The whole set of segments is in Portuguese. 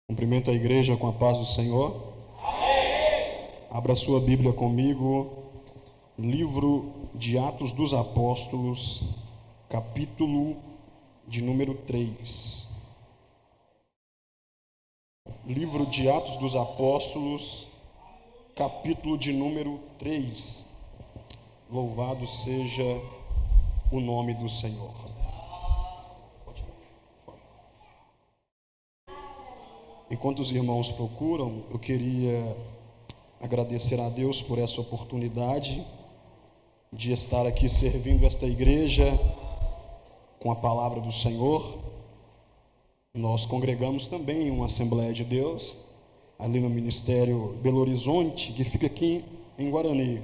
Cumprimento a igreja com a paz do Senhor. Abra sua Bíblia comigo, livro de Atos dos Apóstolos, capítulo de número 3. Livro de Atos dos Apóstolos, capítulo de número 3. Louvado seja o nome do Senhor. Enquanto os irmãos procuram, eu queria agradecer a Deus por essa oportunidade de estar aqui servindo esta igreja com a palavra do Senhor. Nós congregamos também em uma Assembleia de Deus, ali no Ministério Belo Horizonte, que fica aqui em Guarani.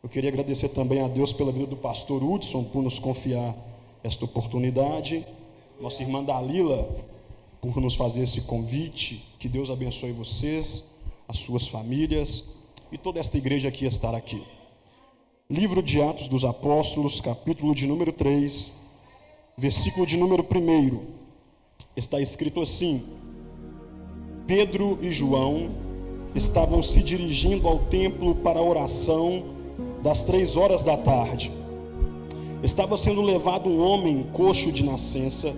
Eu queria agradecer também a Deus pela vida do pastor Hudson, por nos confiar esta oportunidade. Nossa irmã Dalila, por nos fazer esse convite. Que Deus abençoe vocês, as suas famílias e toda esta igreja que estar aqui. Livro de Atos dos Apóstolos, capítulo de número 3, versículo de número 1, está escrito assim: Pedro e João estavam se dirigindo ao templo para a oração das 3 horas da tarde. Estava sendo levado um homem coxo de nascença,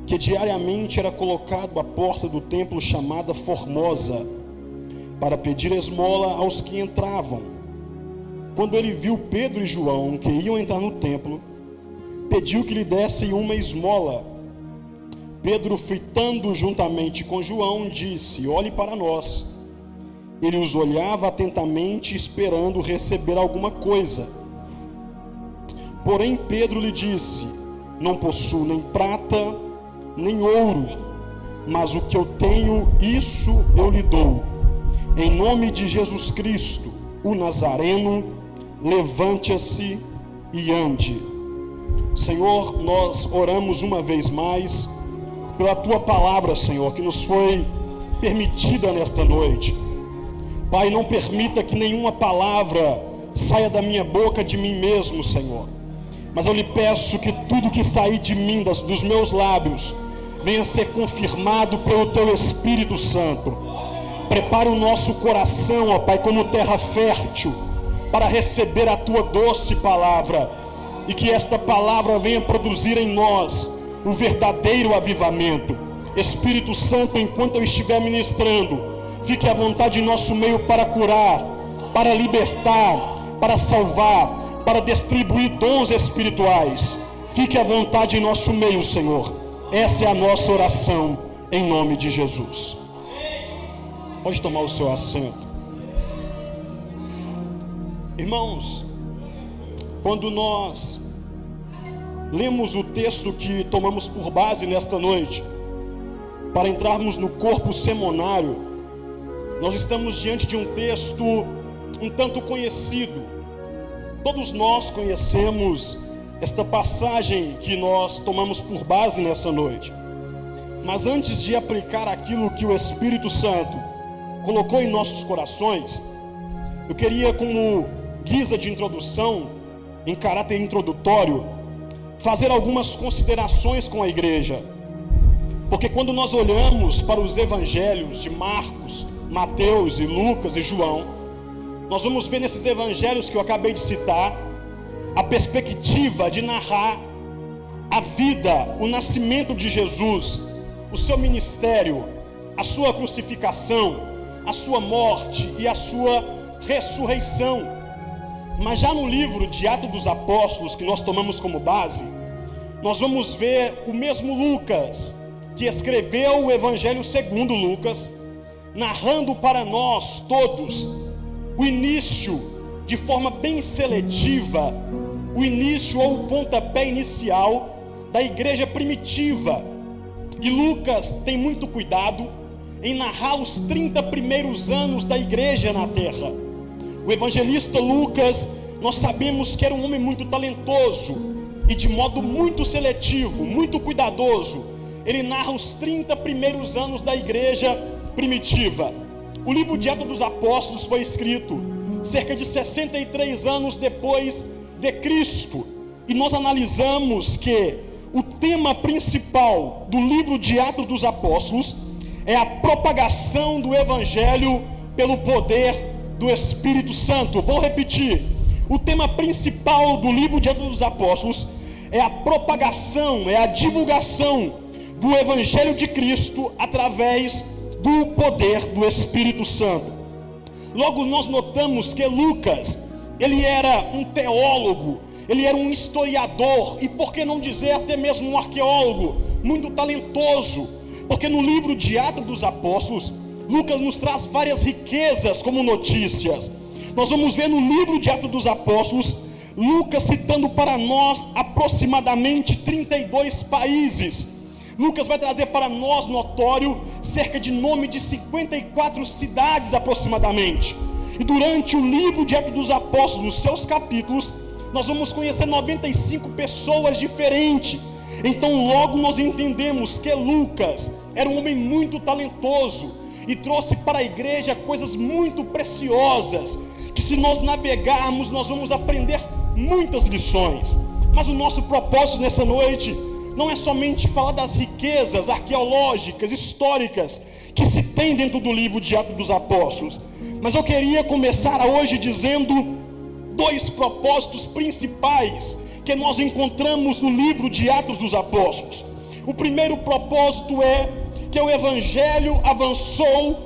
que diariamente era colocado à porta do templo chamada Formosa, para pedir esmola aos que entravam. Quando ele viu Pedro e João, que iam entrar no templo, pediu que lhe dessem uma esmola. Pedro, fitando juntamente com João, disse: olhe para nós. Ele os olhava atentamente, esperando receber alguma coisa. Porém Pedro lhe disse: não possuo nem prata, nem ouro, mas o que eu tenho, isso eu lhe dou. Em nome de Jesus Cristo, o Nazareno, levante-se e ande. Senhor, nós oramos uma vez mais pela Tua palavra, Senhor, que nos foi permitida nesta noite. Pai, não permita que nenhuma palavra saia da minha boca, de mim mesmo, Senhor. Mas eu lhe peço que tudo que sair de mim, dos meus lábios, venha ser confirmado pelo Teu Espírito Santo. Prepare o nosso coração, ó Pai, como terra fértil, para receber a Tua doce palavra, e que esta palavra venha produzir em nós o verdadeiro avivamento. Espírito Santo, enquanto eu estiver ministrando, fique à vontade em nosso meio para curar, para libertar, para salvar, para distribuir dons espirituais. Fique à vontade em nosso meio, Senhor. Essa é a nossa oração, em nome de Jesus. Pode tomar o seu assento. Irmãos, quando nós lemos o texto que tomamos por base nesta noite, para entrarmos no corpo semonário, nós estamos diante de um texto um tanto conhecido. Todos nós conhecemos esta passagem que nós tomamos por base nessa noite. Mas antes de aplicar aquilo que o Espírito Santo colocou em nossos corações, eu queria, como guisa de introdução, em caráter introdutório, fazer algumas considerações com a igreja. Porque quando nós olhamos para os evangelhos de Marcos, Mateus e Lucas e João, nós vamos ver nesses evangelhos que eu acabei de citar a perspectiva de narrar a vida, o nascimento de Jesus, o seu ministério, a sua crucificação, a sua morte e a sua ressurreição. Mas já no livro de Atos dos Apóstolos, que nós tomamos como base, nós vamos ver o mesmo Lucas, que escreveu o Evangelho segundo Lucas, narrando para nós todos o início, de forma bem seletiva, o início ou o pontapé inicial da igreja primitiva. E Lucas tem muito cuidado em narrar os 30 primeiros anos da igreja na terra. O evangelista Lucas nós sabemos que era um homem muito talentoso e de modo muito seletivo, muito cuidadoso, ele narra os 30 primeiros anos da igreja primitiva. O livro de Atos dos Apóstolos foi escrito cerca de 63 anos depois de Cristo, e nós analisamos que o tema principal do livro de Atos dos Apóstolos é a propagação do Evangelho pelo poder do Espírito Santo. Vou repetir: o tema principal do livro de Atos dos Apóstolos é a propagação, é a divulgação do Evangelho de Cristo através do poder do Espírito Santo. Logo nós notamos que Lucas, ele era um teólogo, ele era um historiador, e por que não dizer até mesmo um arqueólogo muito talentoso, porque no livro de Atos dos Apóstolos, Lucas nos traz várias riquezas como notícias. Nós vamos ver no livro de Atos dos Apóstolos, Lucas citando para nós aproximadamente 32 países. Lucas vai trazer para nós notório cerca de nome de 54 cidades aproximadamente. E durante o livro de Atos dos Apóstolos, nos seus capítulos, nós vamos conhecer 95 pessoas diferentes. Então logo nós entendemos que Lucas era um homem muito talentoso e trouxe para a igreja coisas muito preciosas, que se nós navegarmos nós vamos aprender muitas lições. Mas o nosso propósito nessa noite não é somente falar das riquezas arqueológicas, históricas que se tem dentro do livro de Atos dos Apóstolos, mas eu queria começar hoje dizendo dois propósitos principais que nós encontramos no livro de Atos dos Apóstolos. O primeiro propósito é que o Evangelho avançou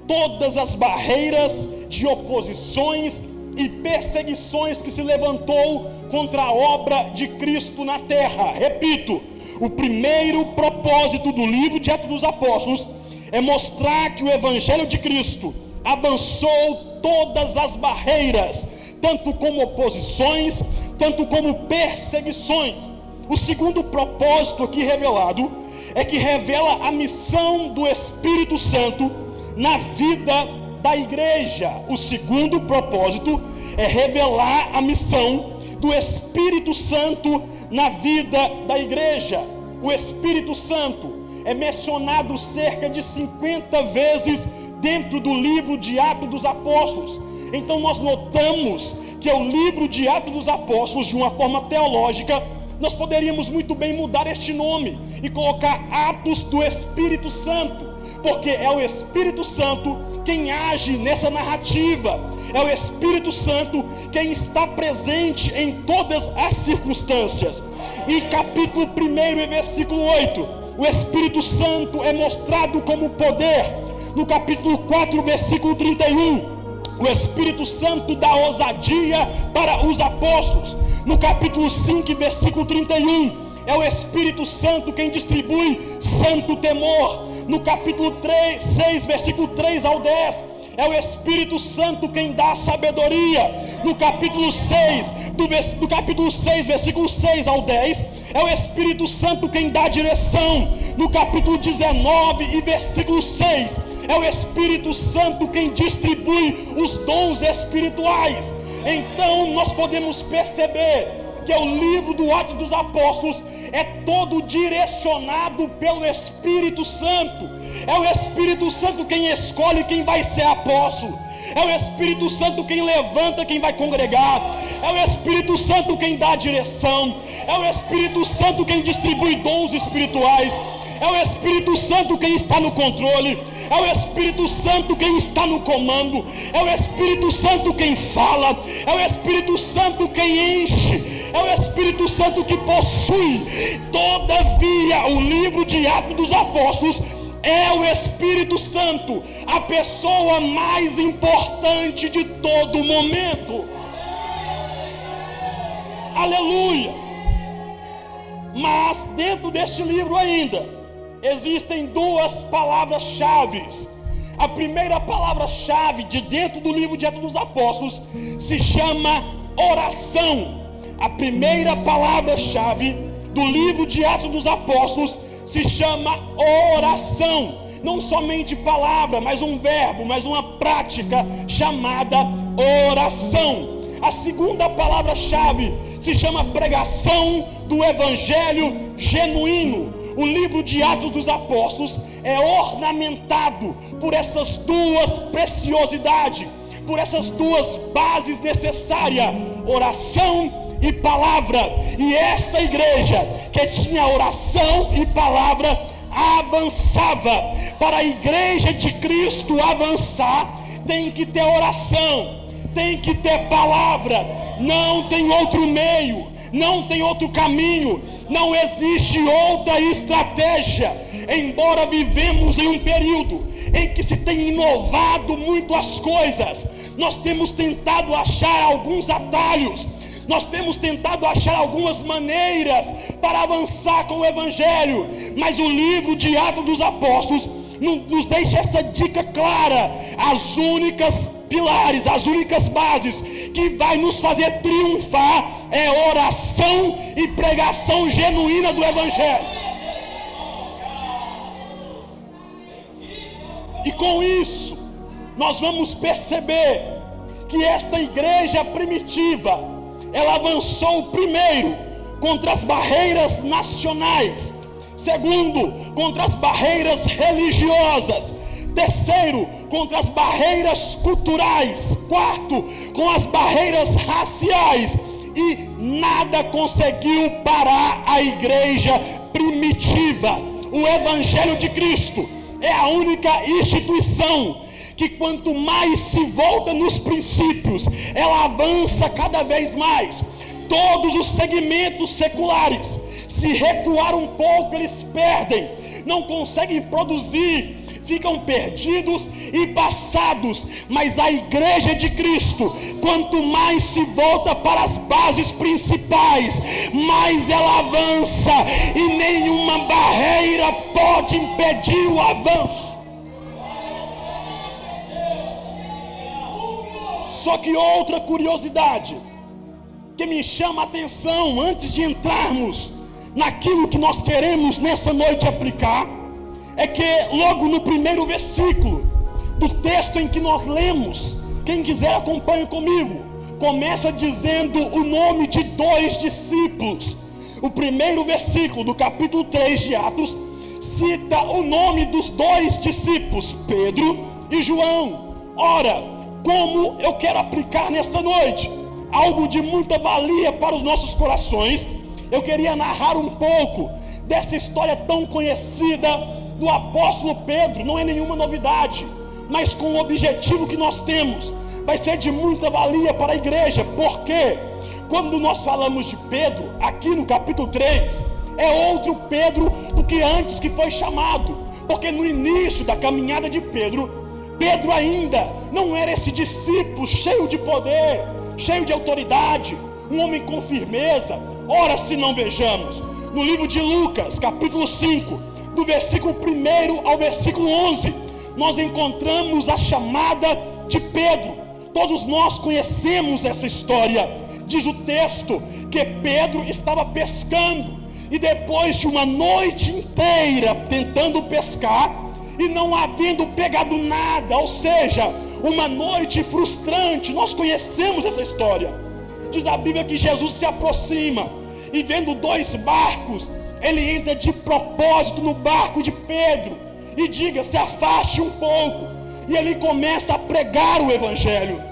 todas as barreiras de oposições e perseguições que se levantou contra a obra de Cristo na terra. Repito, o primeiro propósito do livro de Atos dos Apóstolos é mostrar que o Evangelho de Cristo avançou todas as barreiras, tanto como oposições, tanto como perseguições. O segundo propósito aqui revelado é que revela a missão do Espírito Santo na vida da igreja. O segundo propósito é revelar a missão do Espírito Santo na vida da igreja. O Espírito Santo é mencionado cerca de 50 vezes dentro do livro de Atos dos Apóstolos. Então nós notamos que o livro de Atos dos Apóstolos, de uma forma teológica, nós poderíamos muito bem mudar este nome e colocar Atos do Espírito Santo, porque é o Espírito Santo quem age nessa narrativa, é o Espírito Santo quem está presente em todas as circunstâncias. Em capítulo 1 e versículo 8, o Espírito Santo é mostrado como poder. No capítulo 4, versículo 31, o Espírito Santo dá ousadia para os apóstolos. No capítulo 5, versículo 31, é o Espírito Santo quem distribui santo temor. No capítulo 6, versículo 3 ao 10, é o Espírito Santo quem dá sabedoria. No capítulo 6, do capítulo 6, versículo 6 ao 10, é o Espírito Santo quem dá direção. No capítulo 19 e versículo 6, é o Espírito Santo quem distribui os dons espirituais. Então nós podemos perceber que o livro do Atos dos Apóstolos é todo direcionado pelo Espírito Santo. É o Espírito Santo quem escolhe quem vai ser apóstolo. É o Espírito Santo quem levanta quem vai congregar. É o Espírito Santo quem dá direção. É o Espírito Santo quem distribui dons espirituais. É o Espírito Santo quem está no controle. É o Espírito Santo quem está no comando. É o Espírito Santo quem fala. É o Espírito Santo quem enche. É o Espírito Santo que possui. Todavia, o livro de Atos dos Apóstolos é o Espírito Santo, a pessoa mais importante de todo momento. Aleluia! Mas dentro deste livro ainda existem duas palavras-chave. A primeira palavra-chave de dentro do livro de Atos dos Apóstolos se chama oração. A primeira palavra-chave do livro de Atos dos Apóstolos se chama oração. Não somente palavra, mas um verbo, mas uma prática chamada oração. A segunda palavra-chave se chama pregação do evangelho genuíno. O livro de Atos dos Apóstolos é ornamentado por essas duas preciosidades, por essas duas bases necessárias: oração e palavra. E esta igreja que tinha oração e palavra avançava. Para a igreja de Cristo avançar, tem que ter oração, tem que ter palavra. Não tem outro meio, não tem outro caminho, não existe outra estratégia. Embora vivemos em um período em que se tem inovado muito as coisas, nós temos tentado achar alguns atalhos, nós temos tentado achar algumas maneiras para avançar com o evangelho, mas o livro de Atos dos Apóstolos nos deixa essa dica clara: as únicas pilares, as únicas bases que vai nos fazer triunfar é oração e pregação genuína do evangelho. E com isso nós vamos perceber que esta igreja primitiva, ela avançou primeiro contra as barreiras nacionais, segundo, contra as barreiras religiosas, terceiro, contra as barreiras culturais, quarto, com as barreiras raciais, e nada conseguiu parar a igreja primitiva. O evangelho de Cristo é a única instituição que, quanto mais se volta nos princípios, ela avança cada vez mais. Todos os segmentos seculares, se recuar um pouco, eles perdem, não conseguem produzir, ficam perdidos e passados. Mas a igreja de Cristo, quanto mais se volta para as bases principais, mais ela avança, e nenhuma barreira pode impedir o avanço. Só que outra curiosidade que me chama a atenção antes de entrarmos naquilo que nós queremos nessa noite aplicar, é que logo no primeiro versículo do texto em que nós lemos, quem quiser acompanhe comigo, começa dizendo o nome de dois discípulos. O primeiro versículo do capítulo 3 de Atos cita o nome dos dois discípulos, Pedro e João. Ora, como eu quero aplicar nesta noite algo de muita valia para os nossos corações, eu queria narrar um pouco dessa história tão conhecida do apóstolo Pedro. Não é nenhuma novidade, mas com o objetivo que nós temos, vai ser de muita valia para a igreja. Porque quando nós falamos de Pedro, aqui no capítulo 3, é outro Pedro do que antes que foi chamado. Porque no início da caminhada de Pedro ainda não era esse discípulo cheio de poder, cheio de autoridade, um homem com firmeza. Ora, se não vejamos, no livro de Lucas, capítulo 5, do versículo 1 ao versículo 11, nós encontramos a chamada de Pedro. Todos nós conhecemos essa história. Diz o texto que Pedro estava pescando, e depois de uma noite inteira tentando pescar e não havendo pegado nada, ou seja, uma noite frustrante, nós conhecemos essa história. Diz a Bíblia que Jesus se aproxima, e vendo dois barcos, ele entra de propósito no barco de Pedro e diga: se afaste um pouco, e ele começa a pregar o evangelho.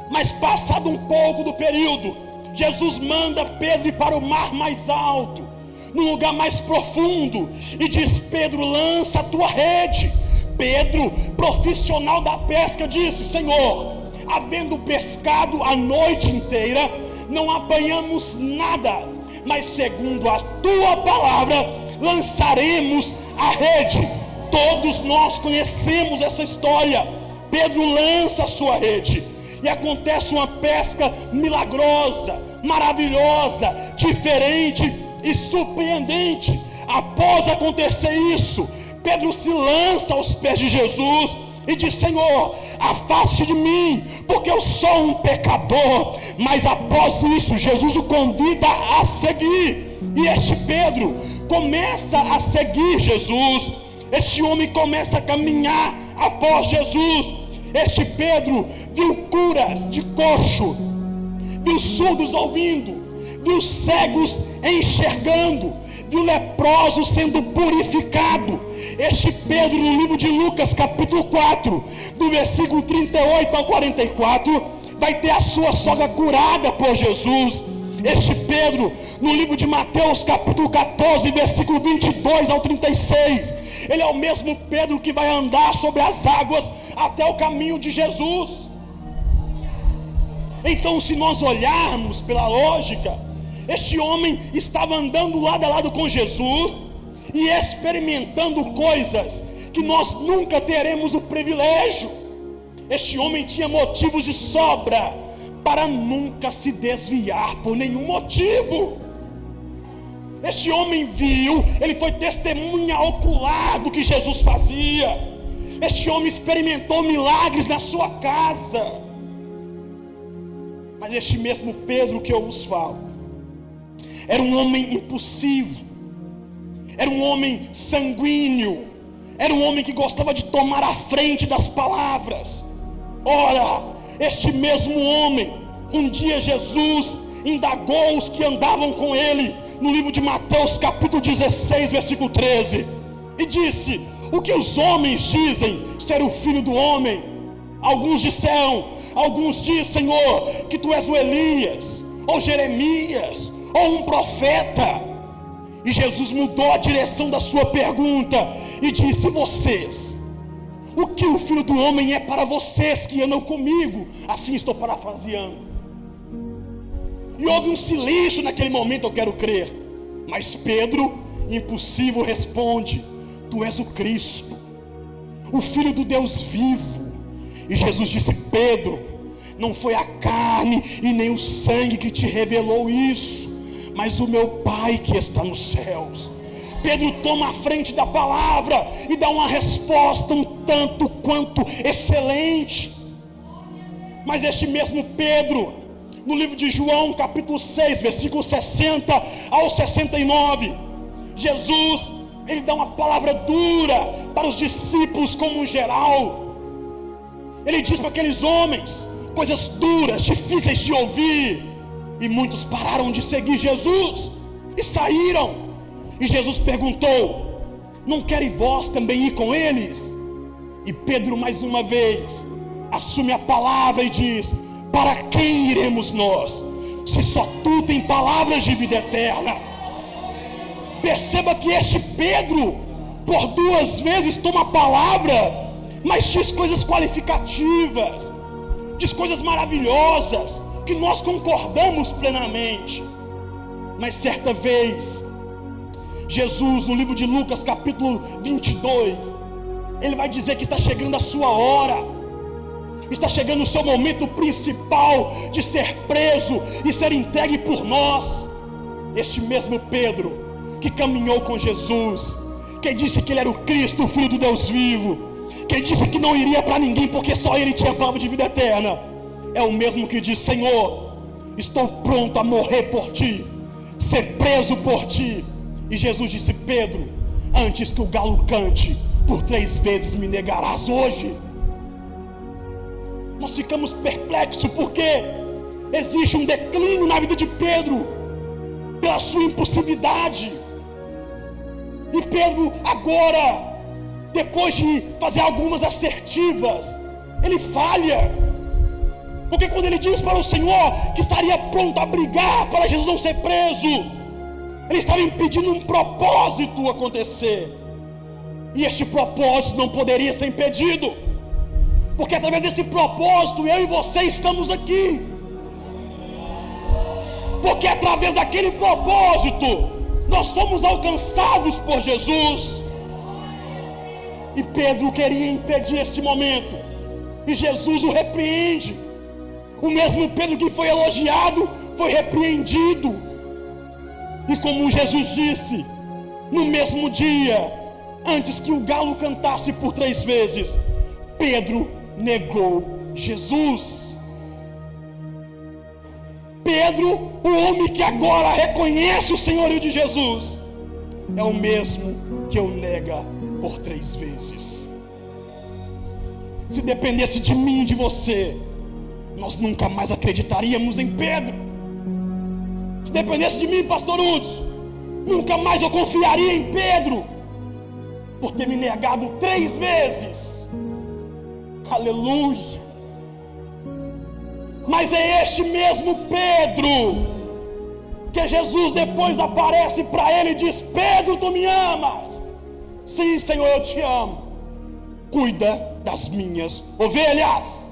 Mas passado um pouco do período, Jesus manda Pedro ir para o mar mais alto, num lugar mais profundo, e diz: Pedro, lança a tua rede. Pedro, profissional da pesca, disse: Senhor, havendo pescado a noite inteira, não apanhamos nada, mas segundo a tua palavra lançaremos a rede. Todos nós conhecemos essa história. Pedro lança a sua rede e acontece uma pesca milagrosa, maravilhosa, diferente e surpreendente. Após acontecer isso, Pedro se lança aos pés de Jesus e diz: Senhor, afaste de mim, porque eu sou um pecador. Mas após isso, Jesus o convida a seguir, e este Pedro começa a seguir Jesus. Este homem começa a caminhar após Jesus. Este Pedro viu curas de coxo, viu surdos ouvindo, viu cegos enxergando, viu leprosos sendo purificado. Este Pedro, no livro de Lucas, capítulo 4, do versículo 38 ao 44, vai ter a sua sogra curada por Jesus. Este Pedro, no livro de Mateus, capítulo 14, versículo 22 ao 36, ele é o mesmo Pedro que vai andar sobre as águas até o caminho de Jesus. Então, se nós olharmos pela lógica, este homem estava andando lado a lado com Jesus e experimentando coisas que nós nunca teremos o privilégio. Este homem tinha motivos de sobra para nunca se desviar por nenhum motivo. Este homem viu, ele foi testemunha ocular do que Jesus fazia. Este homem experimentou milagres na sua casa. Mas este mesmo Pedro que eu vos falo era um homem impulsivo, era um homem sanguíneo, era um homem que gostava de tomar a frente das palavras. Ora, este mesmo homem, um dia Jesus indagou os que andavam com ele, no livro de Mateus capítulo 16, versículo 13, e disse: o que os homens dizem ser o Filho do Homem? Alguns dizem, Senhor, que tu és o Elias, ou Jeremias, ou um profeta. E Jesus mudou a direção da sua pergunta e disse: vocês, o que o Filho do Homem é para vocês que andam comigo? Assim estou parafraseando. E houve um silêncio naquele momento, eu quero crer. Mas Pedro, impossível, responde: tu és o Cristo, o Filho do Deus vivo. E Jesus disse: Pedro, não foi a carne e nem o sangue que te revelou isso, mas o meu Pai que está nos céus. Pedro toma a frente da palavra e dá uma resposta um tanto quanto excelente. Mas este mesmo Pedro, no livro de João capítulo 6, versículo 60 ao 69, Jesus, ele dá uma palavra dura para os discípulos como um geral. Ele diz para aqueles homens coisas duras, difíceis de ouvir, e muitos pararam de seguir Jesus e saíram. E Jesus perguntou: não querem vós também ir com eles? E Pedro mais uma vez assume a palavra e diz: para quem iremos nós, se só tu tem palavras de vida eterna? Perceba que este Pedro, por duas vezes toma a palavra, mas diz coisas qualificativas, diz coisas maravilhosas, que nós concordamos plenamente. Mas certa vez, Jesus, no livro de Lucas capítulo 22, ele vai dizer que está chegando a sua hora, está chegando o seu momento principal de ser preso e ser entregue por nós. Este mesmo Pedro, que caminhou com Jesus, que disse que ele era o Cristo, o Filho do Deus vivo, que disse que não iria para ninguém porque só ele tinha a palavra de vida eterna, é o mesmo que diz: Senhor, estou pronto a morrer por ti, ser preso por ti. E Jesus disse: Pedro, antes que o galo cante, por 3 vezes me negarás hoje. Nós ficamos perplexos porque existe um declínio na vida de Pedro pela sua impulsividade. E Pedro agora, depois de fazer algumas assertivas, ele falha. Porque quando ele diz para o Senhor que estaria pronto a brigar para Jesus não ser preso, ele estava impedindo um propósito acontecer. E este propósito não poderia ser impedido, porque através desse propósito eu e você estamos aqui. Porque através daquele propósito nós fomos alcançados por Jesus. E Pedro queria impedir esse momento, e Jesus o repreende. O mesmo Pedro que foi elogiado foi repreendido. E como Jesus disse, no mesmo dia, antes que o galo cantasse por 3 vezes, Pedro negou Jesus. Pedro, o homem que agora reconhece o senhorio de Jesus, é o mesmo que o nega por 3 vezes. Se dependesse de mim e de você, nós nunca mais acreditaríamos em Pedro. Se dependesse de mim, pastor Hudson, nunca mais eu confiaria em Pedro, por ter me negado 3 vezes. Aleluia. Mas é este mesmo Pedro que Jesus depois aparece para ele e diz: Pedro, tu me amas? Sim, Senhor, eu te amo. Cuida das minhas ovelhas.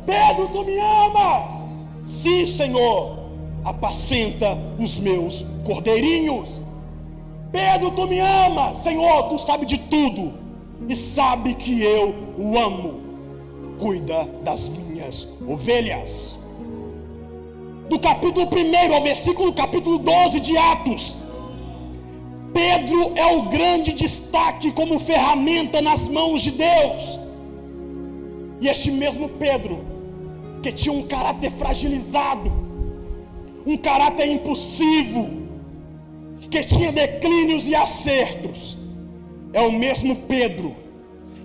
Pedro, tu me amas? Sim, Senhor, apacenta os meus cordeirinhos. Pedro, tu me amas? Senhor, tu sabe de tudo e sabe que eu o amo. Cuida das minhas ovelhas. Do capítulo 1 ao versículo capítulo 12 de Atos, Pedro é o grande destaque como ferramenta nas mãos de Deus. E este mesmo Pedro, que tinha um caráter fragilizado, um caráter impulsivo, que tinha declínios e acertos, é o mesmo Pedro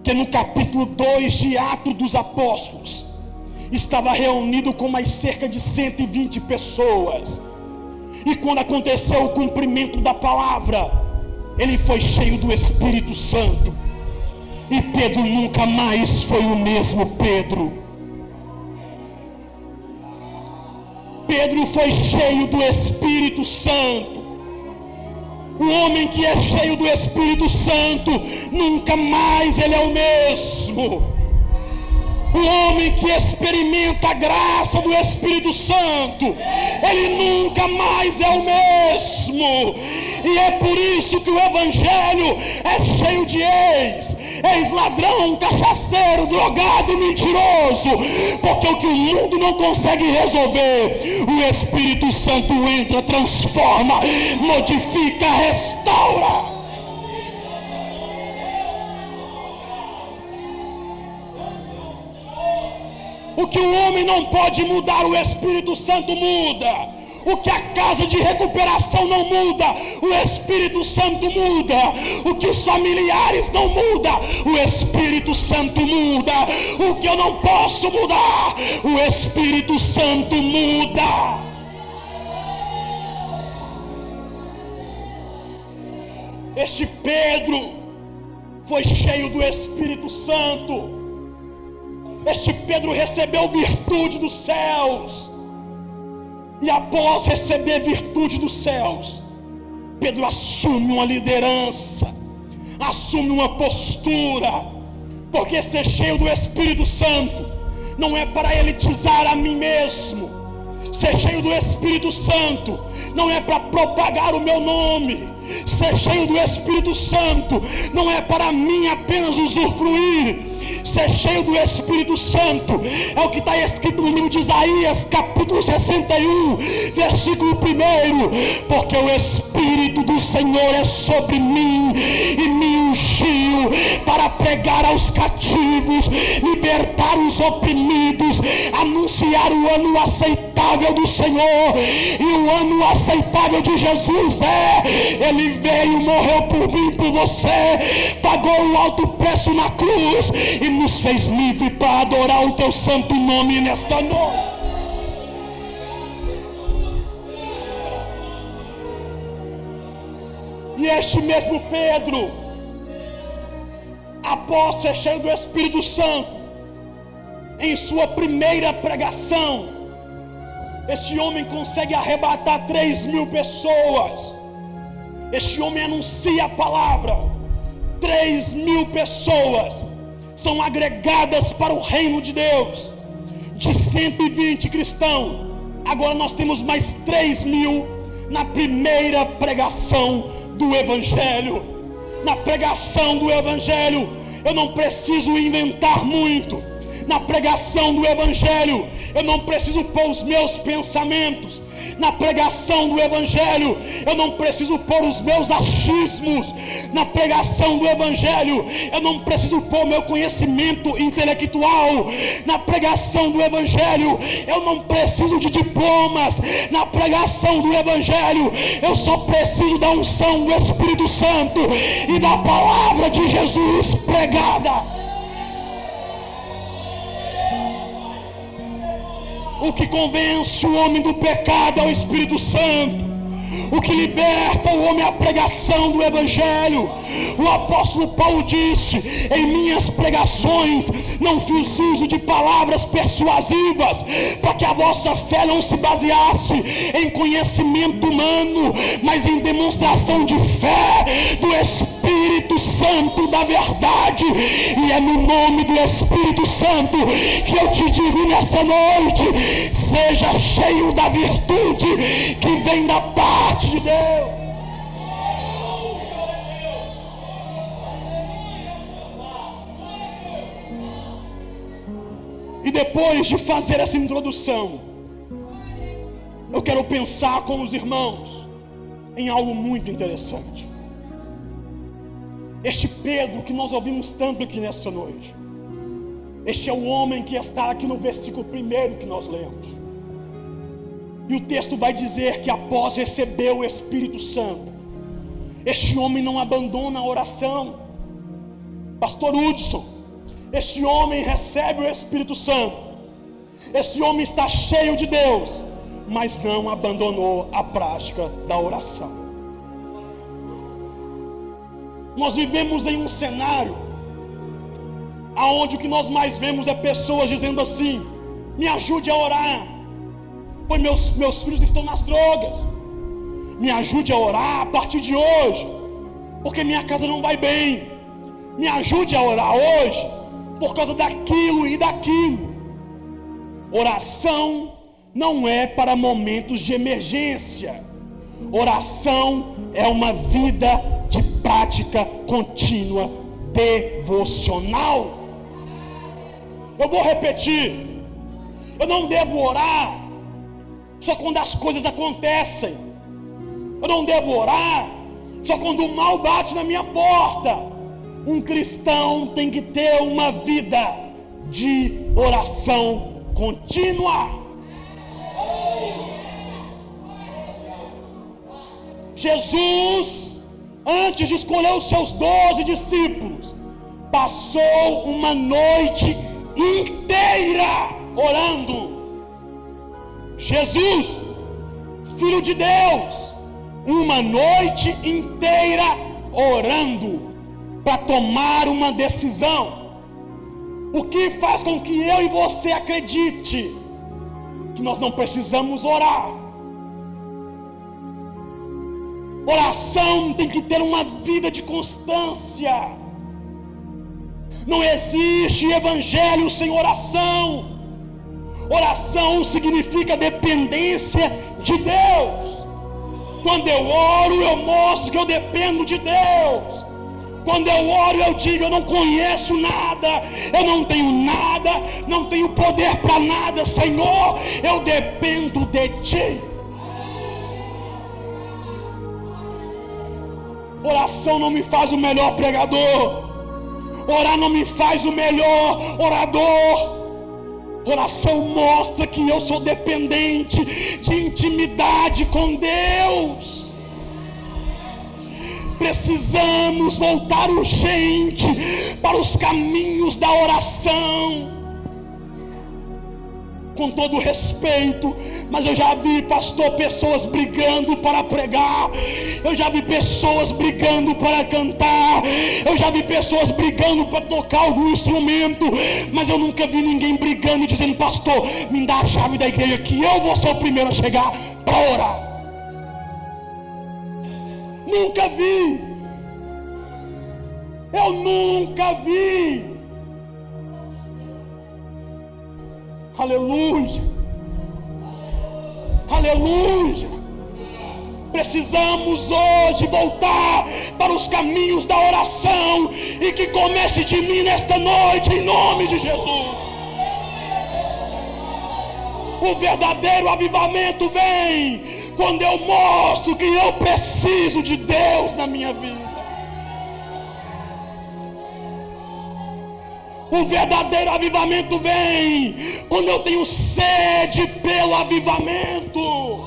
que no capítulo 2 de Atos dos Apóstolos estava reunido com mais cerca de 120 pessoas, e quando aconteceu o cumprimento da palavra, ele foi cheio do Espírito Santo, e Pedro nunca mais foi o mesmo Pedro. Pedro foi cheio do Espírito Santo. O homem que é cheio do Espírito Santo, nunca mais ele é o mesmo. O homem que experimenta a graça do Espírito Santo, ele nunca mais é o mesmo. E é por isso que o Evangelho é cheio de ex-ladrão, cachaceiro, drogado e mentiroso. Porque o que o mundo não consegue resolver, o Espírito Santo entra, transforma, modifica, restaura. O que o homem não pode mudar, o Espírito Santo muda. O que a casa de recuperação não muda, o Espírito Santo muda. O que os familiares não mudam, o Espírito Santo muda. O que eu não posso mudar, o Espírito Santo muda. Este Pedro foi cheio do Espírito Santo. Este Pedro recebeu virtude dos céus. E após receber virtude dos céus, Pedro assume uma liderança, assume uma postura. Porque ser cheio do Espírito Santo não é para elitizar a mim mesmo. Ser cheio do Espírito Santo não é para propagar o meu nome. Ser cheio do Espírito Santo não é para mim apenas usufruir. Ser cheio do Espírito Santo é o que está escrito no livro de Isaías, capítulo 61, versículo 1. Porque o Espírito do Senhor é sobre mim e me ungiu para pregar aos cativos, libertar os oprimidos, anunciar o ano aceitável do Senhor. E o ano aceitável de Jesus Ele veio, morreu por mim, por você, pagou um alto preço na cruz e nos fez livre para adorar o teu santo nome nesta noite. E este mesmo Pedro, após ser cheio do Espírito Santo, em sua primeira pregação, este homem consegue arrebatar 3.000 pessoas. Este homem anuncia a palavra. 3.000 pessoas são agregadas para o reino de Deus. De 120 cristãos, agora nós temos mais 3.000 na primeira pregação do Evangelho. Na pregação do Evangelho, eu não preciso inventar muito. Na pregação do Evangelho, eu não preciso pôr os meus pensamentos. Na pregação do Evangelho, eu não preciso pôr os meus achismos. Na pregação do Evangelho, eu não preciso pôr meu conhecimento intelectual. Na pregação do Evangelho, eu não preciso de diplomas. Na pregação do Evangelho, eu só preciso da unção do Espírito Santo e da palavra de Jesus pregada. O que convence o homem do pecado é o Espírito Santo. O que liberta o homem é a pregação do Evangelho. O apóstolo Paulo disse: em minhas pregações não fiz uso de palavras persuasivas, para que a vossa fé não se baseasse em conhecimento humano, mas em demonstração de fé do Espírito Santo da verdade. E é no nome do Espírito Santo que eu te digo nessa noite: seja cheio da virtude que vem da parte de Deus. E depois de fazer essa introdução, eu quero pensar com os irmãos em algo muito interessante. Este Pedro que nós ouvimos tanto aqui nesta noite, este é o homem que está aqui no versículo 1 que nós lemos. E o texto vai dizer que após receber o Espírito Santo, este homem não abandona a oração. Pastor Hudson, este homem recebe o Espírito Santo, este homem está cheio de Deus, mas não abandonou a prática da oração. Nós vivemos em um cenário aonde o que nós mais vemos é pessoas dizendo assim: me ajude a orar, pois meus filhos estão nas drogas. Me ajude a orar a partir de hoje, porque minha casa não vai bem. Me ajude a orar hoje, por causa daquilo e daquilo. Oração não é para momentos de emergência. Oração é uma vida de prática contínua, devocional. Eu vou repetir: eu não devo orar só quando as coisas acontecem. Eu não devo orar só quando o mal bate na minha porta. Um cristão tem que ter uma vida de oração contínua. Jesus, antes de escolher os seus 12 discípulos, passou uma noite inteira orando. Jesus, Filho de Deus, uma noite inteira orando para tomar uma decisão. O que faz com que eu e você acredite que nós não precisamos orar? Oração tem que ter uma vida de constância. Não existe evangelho sem oração. Oração significa dependência de Deus. Quando eu oro, eu mostro que eu dependo de Deus. Quando eu oro, eu digo: eu não conheço nada, eu não tenho nada, não tenho poder para nada, Senhor, eu dependo de Ti. Oração não me faz o melhor pregador. Orar não me faz o melhor orador. Oração mostra que eu sou dependente de intimidade com Deus. Precisamos voltar urgente para os caminhos da oração. Com todo respeito, mas eu já vi, pastor, pessoas brigando para pregar. Eu já vi pessoas brigando para cantar. Eu já vi pessoas brigando para tocar algum instrumento. Mas eu nunca vi ninguém brigando e dizendo: pastor, me dá a chave da igreja que eu vou ser o primeiro a chegar para orar. Nunca vi. Eu nunca vi. Aleluia. Aleluia. Precisamos hoje voltar para os caminhos da oração. E que comece de mim nesta noite, em nome de Jesus. O verdadeiro avivamento vem quando eu mostro que eu preciso de Deus na minha vida. O verdadeiro avivamento vem quando eu tenho sede pelo avivamento.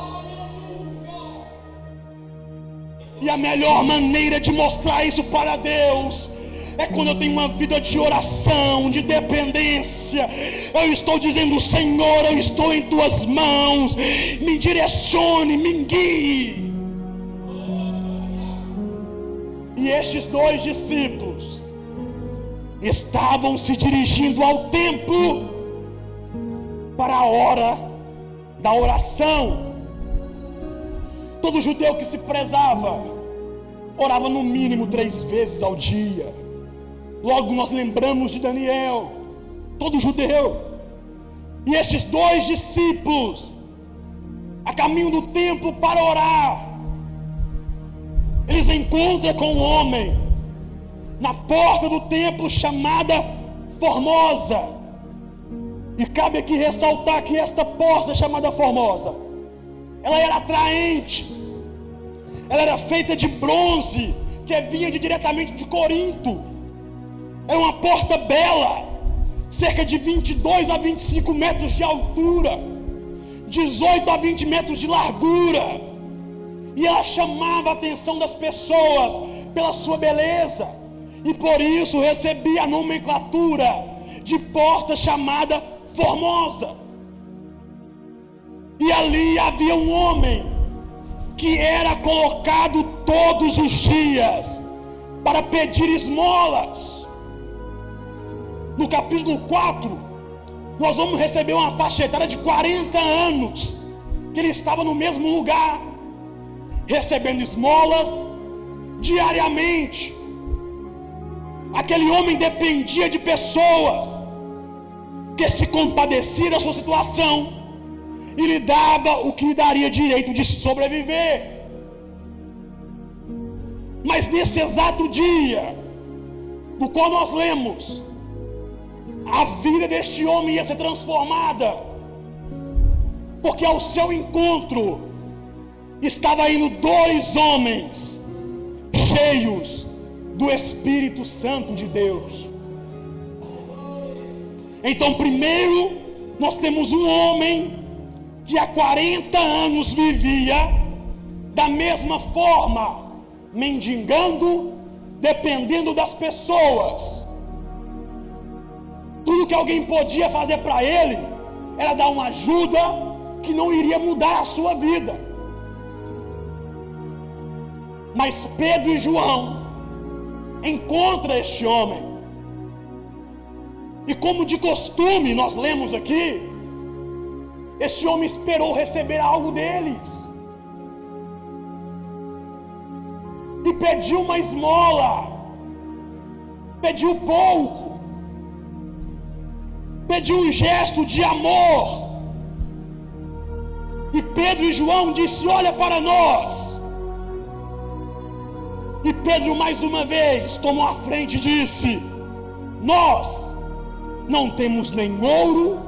E a melhor maneira de mostrar isso para Deus é quando eu tenho uma vida de oração, de dependência. Eu estou dizendo: Senhor, eu estou em tuas mãos, me direcione, me guie. E estes dois discípulos estavam se dirigindo ao templo para a hora da oração. Todo judeu que se prezava orava no mínimo 3 vezes ao dia. Logo nós lembramos de Daniel, todo judeu. E estes dois discípulos, a caminho do templo para orar, eles encontram com um homem na porta do templo chamada Formosa. E cabe aqui ressaltar que esta porta chamada Formosa, ela era atraente, ela era feita de bronze, que vinha diretamente de Corinto. Era uma porta bela, cerca de 22 a 25 metros de altura, 18 a 20 metros de largura. E ela chamava a atenção das pessoas pela sua beleza, e por isso recebia a nomenclatura de porta chamada Formosa. E ali havia um homem que era colocado todos os dias para pedir esmolas. No capítulo 4, nós vamos receber uma faixa etária de 40 anos, que ele estava no mesmo lugar, recebendo esmolas diariamente. Aquele homem dependia de pessoas que se compadeciam da sua situação e lhe dava o que lhe daria direito de sobreviver. Mas nesse exato dia do qual nós lemos, a vida deste homem ia ser transformada, porque ao seu encontro estava indo 2 homens cheios do Espírito Santo de Deus. Então, primeiro, nós temos um homem que há 40 anos vivia da mesma forma, mendigando, dependendo das pessoas. Tudo que alguém podia fazer para ele era dar uma ajuda que não iria mudar a sua vida. Mas Pedro e João encontram este homem, e como de costume nós lemos aqui, este homem esperou receber algo deles e pediu uma esmola, pediu pouco, pediu um gesto de amor. E Pedro e João disse: olha para nós. E Pedro mais uma vez tomou a frente e disse: nós não temos nem ouro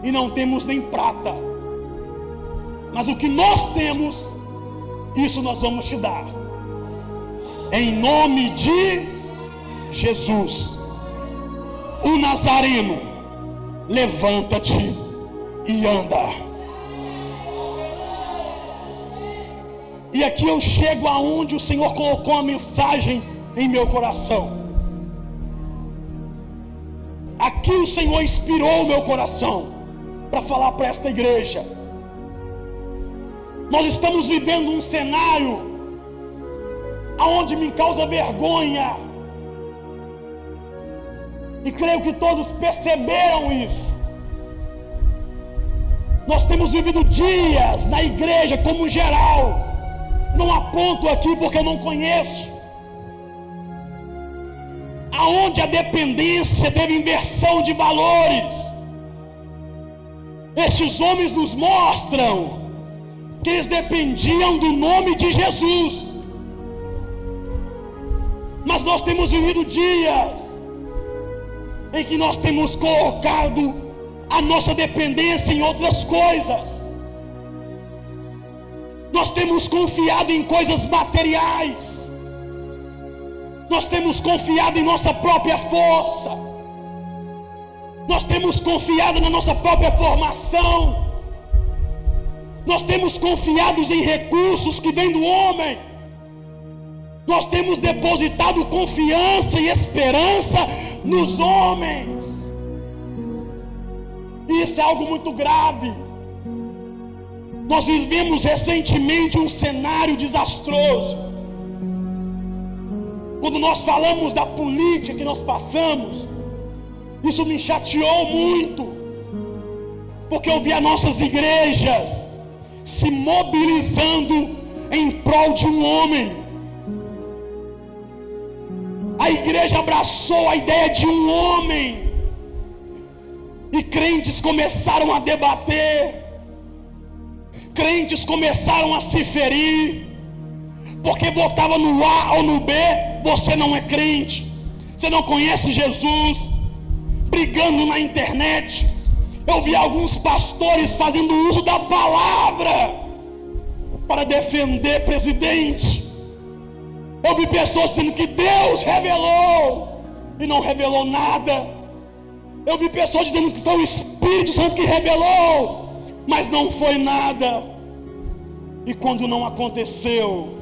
e não temos nem prata, mas o que nós temos, isso nós vamos te dar. Em nome de Jesus, o Nazareno, levanta-te e anda. E aqui eu chego aonde o Senhor colocou a mensagem em meu coração. Aqui o Senhor inspirou o meu coração para falar para esta igreja. Nós estamos vivendo um cenário aonde me causa vergonha, e creio que todos perceberam isso. Nós temos vivido dias na igreja como geral, não aponto aqui porque eu não conheço, aonde a dependência teve inversão de valores. Estes homens nos mostram que eles dependiam do nome de Jesus, mas nós temos vivido dias em que nós temos colocado a nossa dependência em outras coisas. Nós temos confiado em coisas materiais, nós temos confiado em nossa própria força, nós temos confiado na nossa própria formação, nós temos confiado em recursos que vêm do homem, Nós temos depositado confiança e esperança nos homens. E isso é algo muito grave. Nós vivemos recentemente um cenário desastroso. Quando nós falamos da política que nós passamos, isso me chateou muito, porque eu vi as nossas igrejas se mobilizando em prol de um homem. A igreja abraçou a ideia de um homem, e crentes começaram a debater, crentes começaram a se ferir, porque votava no A ou no B, você não é crente, você não conhece Jesus, brigando na internet. Eu vi alguns pastores fazendo uso da palavra para defender presidente. Eu vi pessoas dizendo que Deus revelou e não revelou nada. Eu vi pessoas dizendo que foi o Espírito Santo que revelou, mas não foi nada. E quando não aconteceu,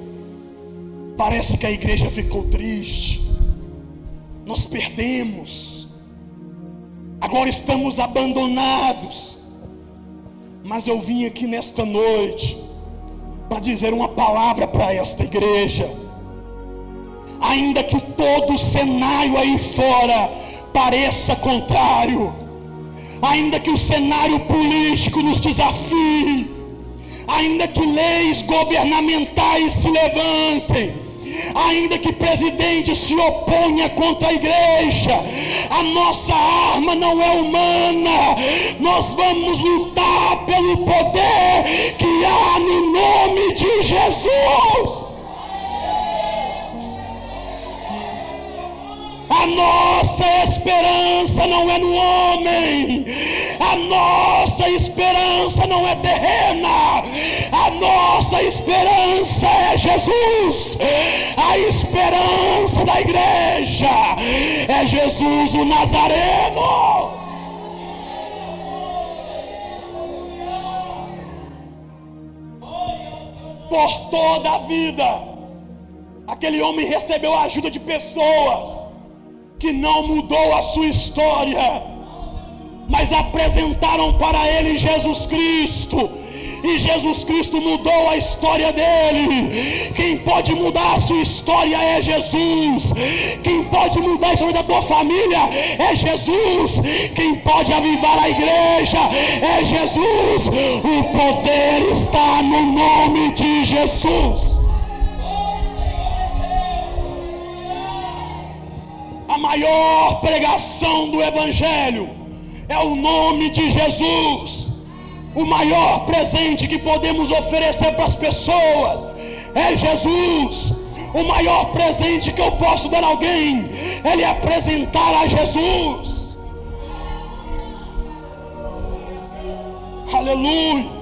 parece que a igreja ficou triste. Nós perdemos. Agora estamos abandonados. Mas eu vim aqui nesta noite para dizer uma palavra para esta igreja. Ainda que todo o cenário aí fora pareça contrário, ainda que o cenário político nos desafie, ainda que leis governamentais se levantem, ainda que presidente se oponha contra a igreja, a nossa arma não é humana. Nós vamos lutar pelo poder que há no nome de Jesus. A nossa esperança não é no homem, a nossa esperança não é terrena, a nossa esperança é Jesus. A esperança da igreja é Jesus o Nazareno. Por toda a vida, aquele homem recebeu a ajuda de pessoas que não mudou a sua história, mas apresentaram para ele Jesus Cristo, e Jesus Cristo mudou a história dele. Quem pode mudar a sua história é Jesus. Quem pode mudar a história da tua família é Jesus. Quem pode avivar a igreja é Jesus. O poder está no nome de Jesus. A maior pregação do Evangelho é o nome de Jesus. O maior presente que podemos oferecer para as pessoas é Jesus. O maior presente que eu posso dar a alguém é lhe apresentar a Jesus. Aleluia.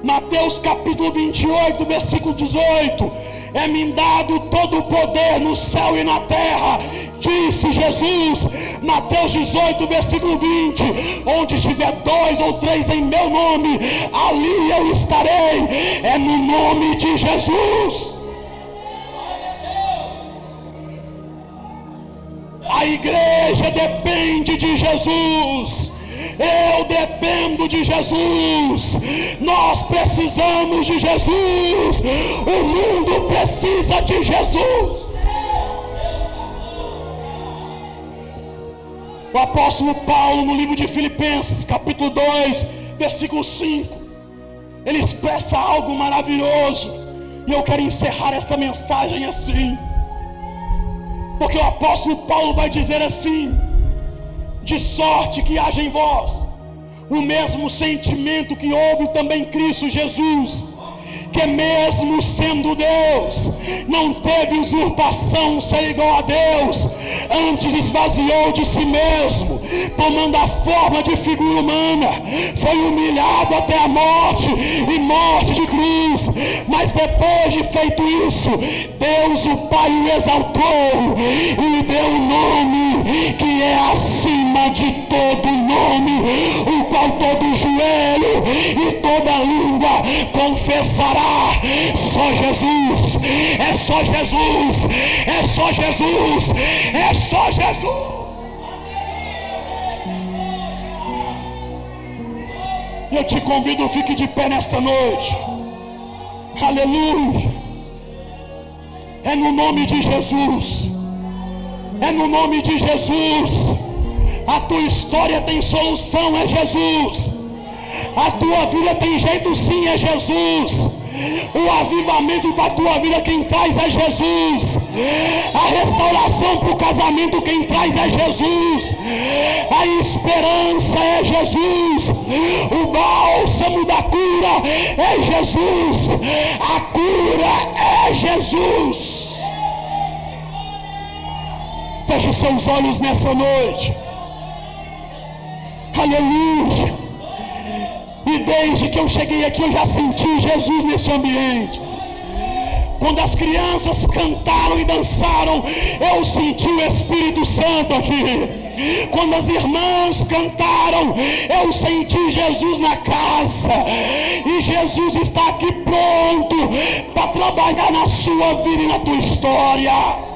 Mateus capítulo 28, versículo 18: é-me dado todo o poder no céu e na terra, disse Jesus. Mateus 18, versículo 20: onde estiver 2 ou 3 em meu nome, ali eu estarei. É no nome de Jesus. A igreja depende de Jesus. Eu dependo de Jesus. Nós precisamos de Jesus. O mundo precisa de Jesus. O apóstolo Paulo, no livro de Filipenses, capítulo 2, versículo 5, ele expressa algo maravilhoso. E eu quero encerrar esta mensagem assim, porque o apóstolo Paulo vai dizer assim: de sorte que haja em vós o mesmo sentimento que houve também em Cristo Jesus, que mesmo sendo Deus, não teve usurpação ser igual a Deus, antes esvaziou de si mesmo, tomando a forma de figura humana, foi humilhado até a morte, e morte de cruz. Mas depois de feito isso, Deus o Pai o exaltou e lhe deu um nome que é acima de todo nome, o qual todo joelho e toda língua confessa confessará: só Jesus, é só Jesus, é só Jesus, é só Jesus. Eu te convido, fique de pé nesta noite. Aleluia. É no nome de Jesus. É no nome de Jesus. A tua história tem solução, é Jesus. A tua vida tem jeito, sim, é Jesus. O avivamento para a tua vida quem traz é Jesus. A restauração para o casamento quem traz é Jesus. A esperança é Jesus. O bálsamo da cura é Jesus. A cura é Jesus. Feche os seus olhos nessa noite. Aleluia. E desde que eu cheguei aqui eu já senti Jesus nesse ambiente. Quando as crianças cantaram e dançaram, eu senti o Espírito Santo aqui. Quando as irmãs cantaram, eu senti Jesus na casa. E Jesus está aqui pronto para trabalhar na sua vida e na tua história.